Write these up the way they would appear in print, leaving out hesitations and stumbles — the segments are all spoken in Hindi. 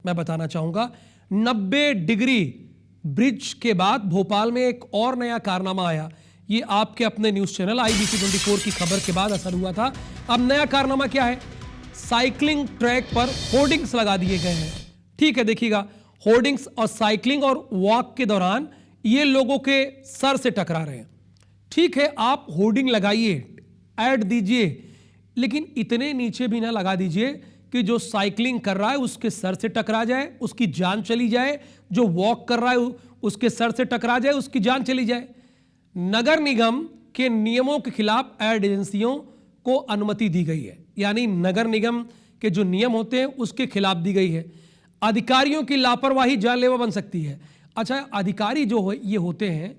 मैं बताना चाहूंगा 90 डिग्री ब्रिज के बाद भोपाल में एक और नया कारनामा आया। ये आपके अपने न्यूज चैनल IBC 24 की खबर के बाद असर हुआ था। अब नया कारनामा क्या है? साइकिलिंग ट्रैक पर होर्डिंग्स लगा दिए गए हैं। ठीक है, देखिएगा, होर्डिंग्स और साइकिलिंग और वॉक के दौरान ये लोगों के सर से टकरा रहे हैं। ठीक है, आप होर्डिंग लगाइए, ऐड दीजिए, लेकिन इतने नीचे भी ना लगा दीजिए कि जो साइकिलिंग कर रहा है उसके सर से टकरा जाए, उसकी जान चली जाए। जो वॉक कर रहा है उसके सर से टकरा जाए, उसकी जान चली जाए। नगर निगम के नियमों के खिलाफ एड एजेंसियों को अनुमति दी गई है, यानी नगर निगम के जो नियम होते हैं उसके खिलाफ दी गई है। अधिकारियों की लापरवाही जानलेवा बन सकती है। अच्छा, अधिकारी जो ये होते हैं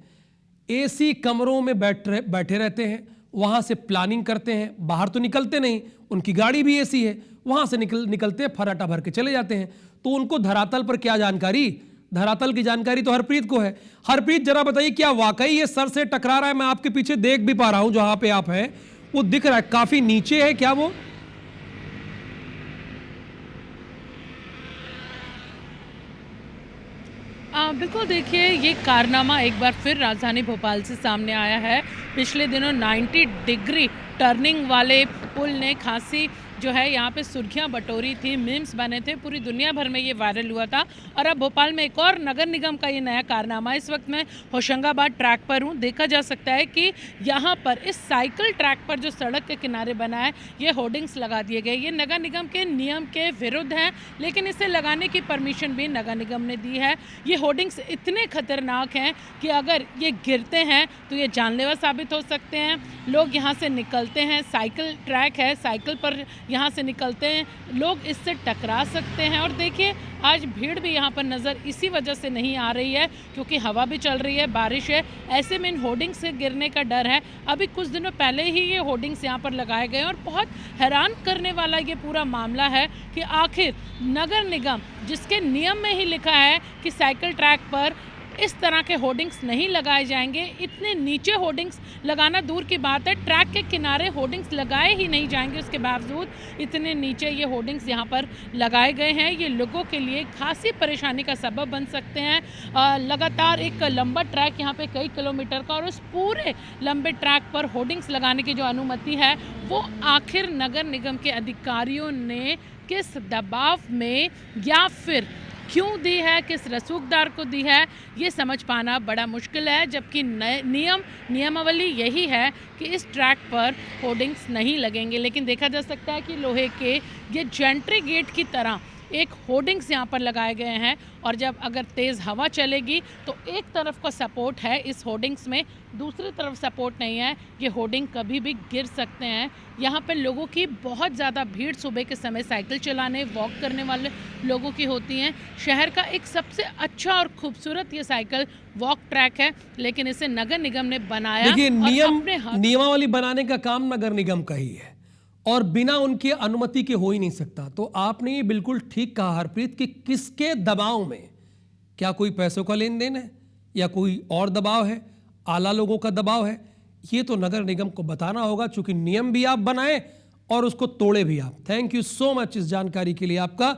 AC कमरों में बैठे रहते हैं, वहां से प्लानिंग करते हैं, बाहर तो निकलते नहीं, उनकी गाड़ी भी AC है, वहां से निकलते हैं, फराटा भर के चले जाते हैं। तो उनको धरातल पर क्या जानकारी? धरातल की जानकारी तो हरप्रीत को है। हरप्रीत, जरा बताइए, क्या वाकई ये सर से टकरा रहा है? मैं आपके पीछे देख भी पा रहा हूं, जहां पे आप हैं वो दिख रहा है, काफी नीचे है क्या वो? बिल्कुल, देखिए, ये कारनामा एक बार फिर राजधानी भोपाल से सामने आया है। पिछले दिनों 90 डिग्री टर्निंग वाले पुल ने खासी जो है यहाँ पे सुर्खियाँ बटोरी थी, मीम्स बने थे, पूरी दुनिया भर में ये वायरल हुआ था। और अब भोपाल में एक और नगर निगम का ये नया कारनामा। इस वक्त मैं होशंगाबाद ट्रैक पर हूँ। देखा जा सकता है कि यहाँ पर इस साइकिल ट्रैक पर जो सड़क के किनारे बना है, ये होर्डिंग्स लगा दिए गए। ये नगर निगम के नियम के विरुद्ध हैं, लेकिन इसे लगाने की परमिशन भी नगर निगम ने दी है। ये होर्डिंग्स इतने खतरनाक हैं कि अगर ये गिरते हैं तो ये जानलेवा साबित हो सकते हैं। लोग यहाँ से निकलते हैं, साइकिल ट्रैक है, साइकिल पर यहाँ से निकलते हैं, लोग इससे टकरा सकते हैं। और देखिए, आज भीड़ भी यहाँ पर नज़र इसी वजह से नहीं आ रही है, क्योंकि हवा भी चल रही है, बारिश है, ऐसे में इन होर्डिंग्स से गिरने का डर है। अभी कुछ दिनों पहले ही ये होर्डिंग्स यहाँ पर लगाए गए और बहुत हैरान करने वाला ये पूरा मामला है कि आखिर नगर निगम, जिसके नियम में ही लिखा है कि साइकिल ट्रैक पर इस तरह के होर्डिंग्स नहीं लगाए जाएंगे, इतने नीचे होर्डिंग्स लगाना दूर की बात है, ट्रैक के किनारे होर्डिंग्स लगाए ही नहीं जाएंगे, उसके बावजूद इतने नीचे ये होर्डिंग्स यहाँ पर लगाए गए हैं। ये लोगों के लिए खासी परेशानी का सबब बन सकते हैं। लगातार एक लंबा ट्रैक यहाँ पे कई किलोमीटर का, और उस पूरे लंबे ट्रैक पर होर्डिंग्स लगाने की जो अनुमति है वो आखिर नगर निगम के अधिकारियों ने किस दबाव में या फिर क्यों दी है, किस रसूखदार को दी है, ये समझ पाना बड़ा मुश्किल है। जबकि नियमावली यही है कि इस ट्रैक पर होर्डिंग्स नहीं लगेंगे। लेकिन देखा जा सकता है कि लोहे के ये जेंट्री गेट की तरह एक होर्डिंग्स यहाँ पर लगाए गए हैं, और जब अगर तेज़ हवा चलेगी तो एक तरफ का सपोर्ट है इस होर्डिंग्स में, दूसरी तरफ सपोर्ट नहीं है। ये होर्डिंग कभी भी गिर सकते हैं। यहाँ पर लोगों की बहुत ज़्यादा भीड़ सुबह के समय साइकिल चलाने, वॉक करने वाले लोगों की होती हैं। शहर का एक सबसे अच्छा और खूबसूरत ये साइकिल वॉक ट्रैक है, लेकिन इसे नगर निगम ने बनाया। देखिए, नियमावली बनाने का काम नगर निगम का ही है, और बिना उनकी अनुमति के हो ही नहीं सकता। तो आपने ये बिल्कुल ठीक कहा हरप्रीत कि किसके दबाव में, क्या कोई पैसों का लेन देन है या कोई और दबाव है, आला लोगों का दबाव है, ये तो नगर निगम को बताना होगा, चूंकि नियम भी आप बनाए और उसको तोड़े भी आप। थैंक यू सो मच इस जानकारी के लिए आपका।